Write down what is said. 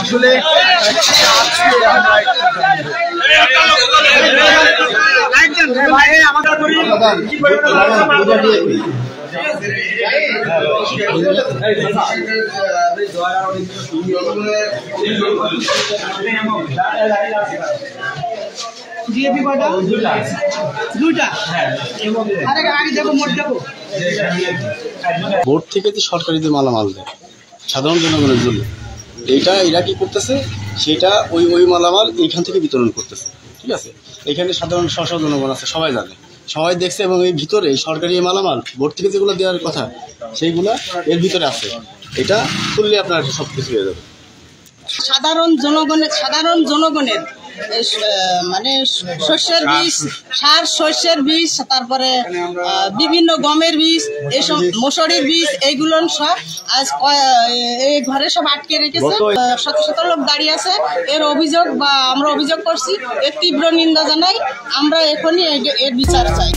আসলে বোর্ড থেকে যে সরকারি যে মালামাল দেয় সাধারণ জনগণের জন্য, এইটা এরা কি করতেছে, সেটা ওই মালামাল এইখান থেকে বিতরণ করতেছে। ঠিক আছে, এখানে সাধারণ জনগণ আছে, সবাই জানে, সবাই দেখছে, এবং এই ভিতরে এই সরকারি মালামাল বোর্ড থেকে যেগুলো দেওয়ার কথা সেইগুলা এর ভিতরে আছে। এটা খুললে আপনার সব কিছু হয়ে যাবে। সাধারণ জনগণের মানে শস্যের বীজ, সার শস্যের বীজ, তারপরে বিভিন্ন গমের বীজ, এইসব মসুরির বীজ, এইগুলো সব আজ এই ঘরে সব আটকে রেখেছে। শত শত লোক দাঁড়িয়ে আছে। এর অভিযোগ বা আমরা অভিযোগ করছি, এর তীব্র নিন্দা জানাই। আমরা এখনই এর বিচার চাই।